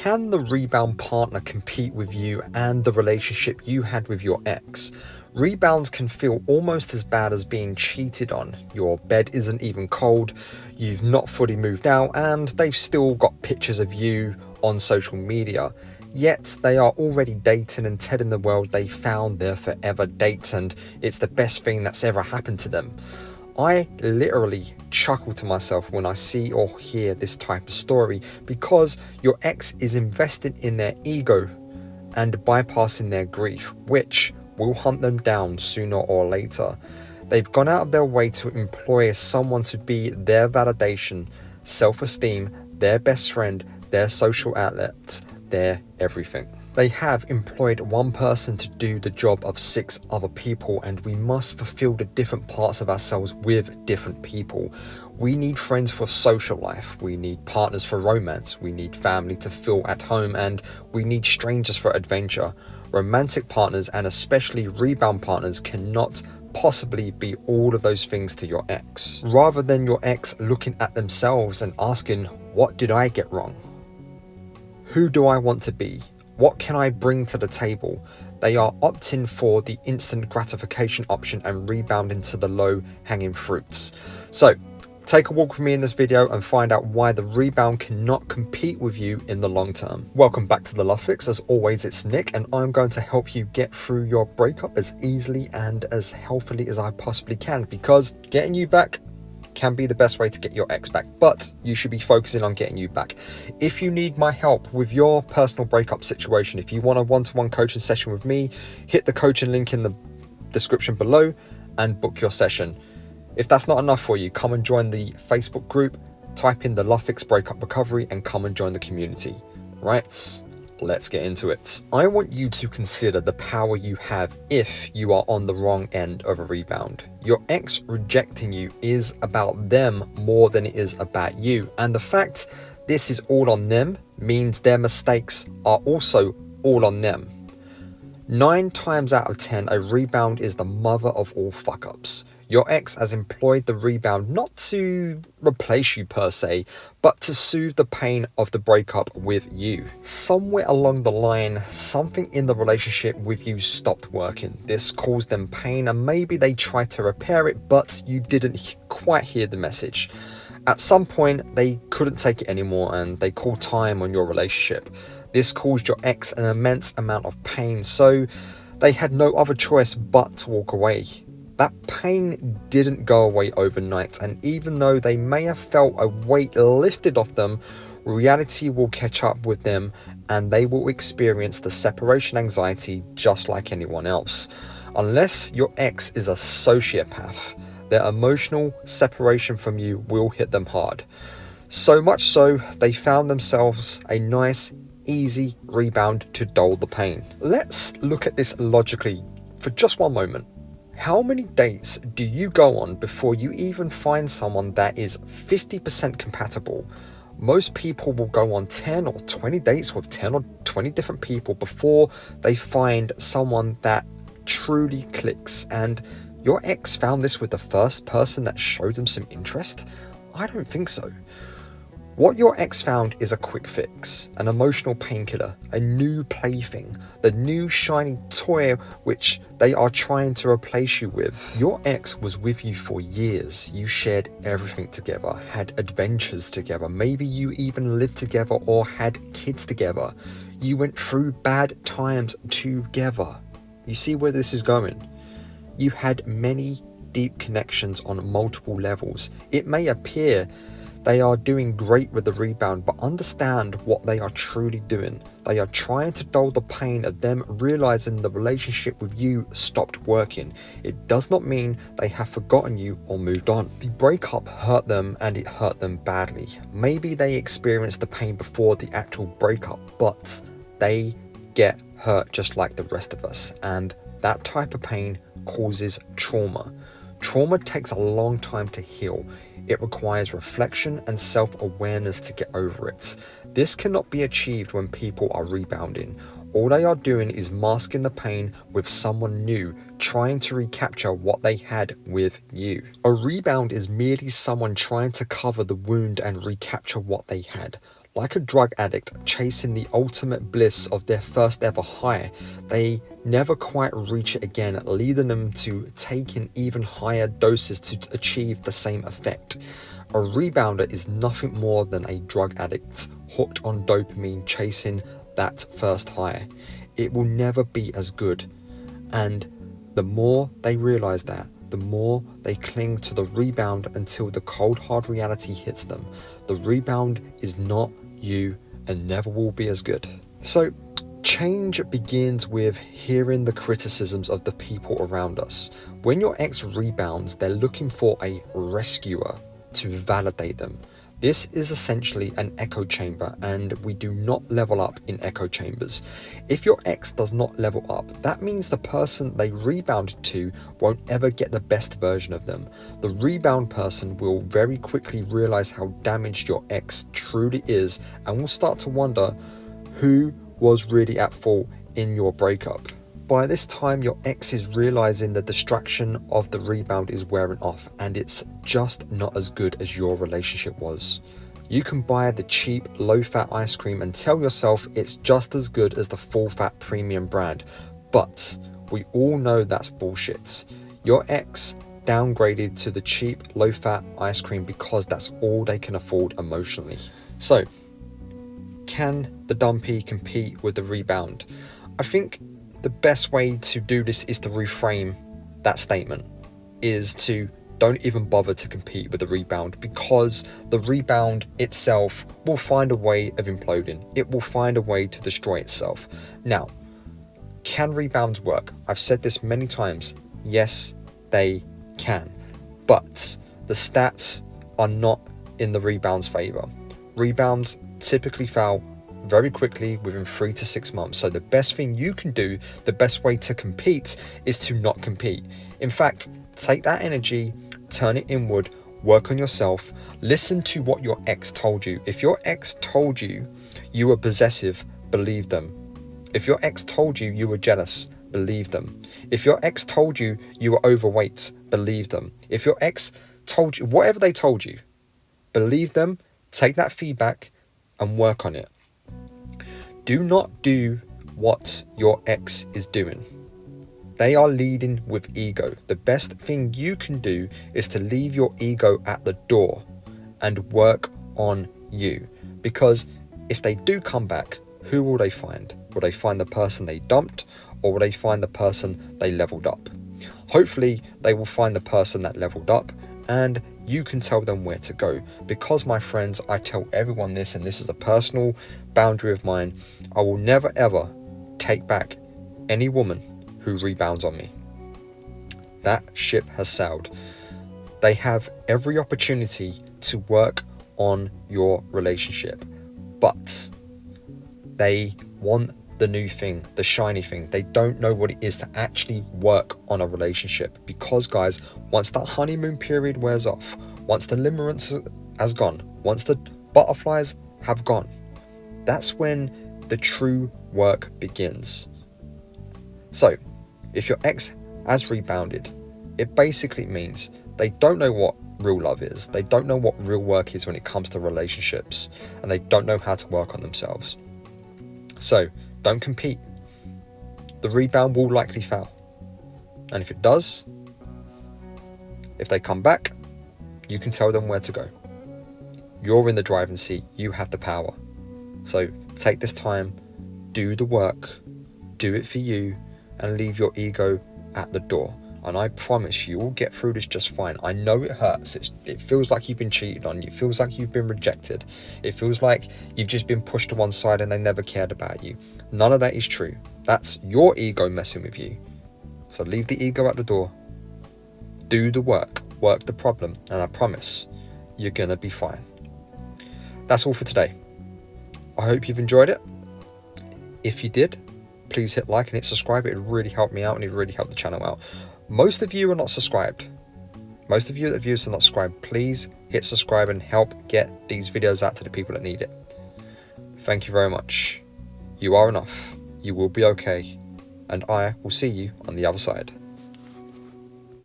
Can the rebound partner compete with you and the relationship you had with your ex? Rebounds can feel almost as bad as being cheated on. Your bed isn't even cold, you've not fully moved out, and they've still got pictures of you on social media. Yet they are already dating and telling the world they found their forever date and it's the best thing that's ever happened to them. I literally chuckle to myself when I see or hear this type of story because your ex is invested in their ego and bypassing their grief, which will hunt them down sooner or later. They've gone out of their way to employ someone to be their validation, self-esteem, their best friend, their social outlet, their everything. They have employed one person to do the job of 6 other people, and we must fulfill the different parts of ourselves with different people. We need friends for social life, we need partners for romance, we need family to feel at home, and we need strangers for adventure. Romantic partners, and especially rebound partners, cannot possibly be all of those things to your ex. Rather than your ex looking at themselves and asking, what did I get wrong? Who do I want to be? What can I bring to the table? They are opting for the instant gratification option and rebounding to the low-hanging fruits. So, take a walk with me in this video and find out why the rebound cannot compete with you in the long term. Welcome back to the Love Fix. As always, it's Nick, and I'm going to help you get through your breakup as easily and as healthily as I possibly can, because getting you back can be the best way to get your ex back, but you should be focusing on getting you back. If you need my help with your personal breakup situation, if you want a one-to-one coaching session with me, hit the coaching link in the description below and book your session. If that's not enough for you, come and join the Facebook group, type in the Love Fix Breakup Recovery and come and join the community. Right, let's get into it. I want you to consider the power you have if you are on the wrong end of a rebound. Your ex rejecting you is about them more than it is about you, and the fact this is all on them means their mistakes are also all on them. 9 times out of 10, a rebound is the mother of all fuck-ups. Your ex has employed the rebound not to replace you per se, but to soothe the pain of the breakup with you. Somewhere along the line, something in the relationship with you stopped working. This caused them pain, and maybe they tried to repair it, but you didn't quite hear the message. At some point, they couldn't take it anymore and they called time on your relationship. This caused your ex an immense amount of pain, so they had no other choice but to walk away. That pain didn't go away overnight, and even though they may have felt a weight lifted off them, reality will catch up with them and they will experience the separation anxiety just like anyone else. Unless your ex is a sociopath, their emotional separation from you will hit them hard. So much so, they found themselves a nice, easy rebound to dull the pain. Let's look at this logically for just one moment. How many dates do you go on before you even find someone that is 50% compatible? Most people will go on 10 or 20 dates with 10 or 20 different people before they find someone that truly clicks. And your ex found this with the first person that showed them some interest? I don't think so. What your ex found is a quick fix, an emotional painkiller, a new plaything, the new shiny toy which they are trying to replace you with. Your ex was with you for years. You shared everything together, had adventures together, maybe you even lived together or had kids together. You went through bad times together. You see where this is going? You had many deep connections on multiple levels. It may appear they are doing great with the rebound, but understand what they are truly doing. They are trying to dull the pain of them realizing the relationship with you stopped working. It does not mean they have forgotten you or moved on. The breakup hurt them, and it hurt them badly. Maybe they experienced the pain before the actual breakup, but they get hurt just like the rest of us, and that type of pain causes trauma. Trauma takes a long time to heal. It requires reflection and self-awareness to get over it. This cannot be achieved when people are rebounding. All they are doing is masking the pain with someone new, trying to recapture what they had with you. A rebound is merely someone trying to cover the wound and recapture what they had. Like a drug addict chasing the ultimate bliss of their first ever high, they never quite reach it again, leading them to take in even higher doses to achieve the same effect. A rebounder is nothing more than a drug addict hooked on dopamine chasing that first high. It will never be as good. And the more they realize that, the more they cling to the rebound until the cold hard reality hits them. The rebound is not you and never will be as good. So change begins with hearing the criticisms of the people around us. When your ex rebounds, they're looking for a rescuer to validate them. This is essentially an echo chamber, and we do not level up in echo chambers. If your ex does not level up, that means the person they rebounded to won't ever get the best version of them. The rebound person will very quickly realize how damaged your ex truly is and will start to wonder who was really at fault in your breakup. By this time, your ex is realizing the distraction of the rebound is wearing off and it's just not as good as your relationship was. You can buy the cheap, low-fat ice cream and tell yourself it's just as good as the full-fat premium brand, but we all know that's bullshit. Your ex downgraded to the cheap, low-fat ice cream because that's all they can afford emotionally. So, can the Dumpee compete with the rebound? I think the best way to do this is to reframe that statement, is to don't even bother to compete with the rebound, because the rebound itself will find a way of imploding. It will find a way to destroy itself. Now, can rebounds work? I've said this many times. Yes, they can. But the stats are not in the rebound's favor. Rebounds typically fail very quickly within 3 to 6 months. So the best thing you can do, the best way to compete, is to not compete. In fact, take that energy, turn it inward, work on yourself, listen to what your ex told you. If your ex told you you were possessive, believe them. If your ex told you you were jealous, believe them. If your ex told you you were overweight, believe them. If your ex told you whatever they told you, believe them, take that feedback and work on it. Do not do what your ex is doing. They are leading with ego. The best thing you can do is to leave your ego at the door and work on you. Because if they do come back, who will they find? Will they find the person they dumped, or will they find the person they leveled up? Hopefully they will find the person that leveled up, and you can tell them where to go. Because, my friends, I tell everyone this, and this is a personal boundary of mine, I will never ever take back any woman who rebounds on me. That ship has sailed. They have every opportunity to work on your relationship, but they want the new thing, the shiny thing. They don't know what it is to actually work on a relationship. Because, guys, once that honeymoon period wears off, once the limerence has gone, once the butterflies have gone, that's when the true work begins. So, if your ex has rebounded, it basically means they don't know what real love is. They don't know what real work is when it comes to relationships, and they don't know how to work on themselves. So, don't compete. The rebound will likely fail. And if it does, if they come back, you can tell them where to go. You're in the driving seat. You have the power. So take this time, do the work, do it for you, and leave your ego at the door. And I promise you will get through this just fine. I know it hurts. It feels like you've been cheated on. It feels like you've been rejected. It feels like you've just been pushed to one side and they never cared about you. None of that is true. That's your ego messing with you. So leave the ego at the door. Do the work. Work the problem. And I promise you're going to be fine. That's all for today. I hope you've enjoyed it. If you did, please hit like and hit subscribe. It would really help me out and it would really help the channel out. Most of you are not subscribed. Most of you that view us are not subscribed. Please hit subscribe and help get these videos out to the people that need it. Thank you very much. You are enough. You will be okay. And I will see you on the other side.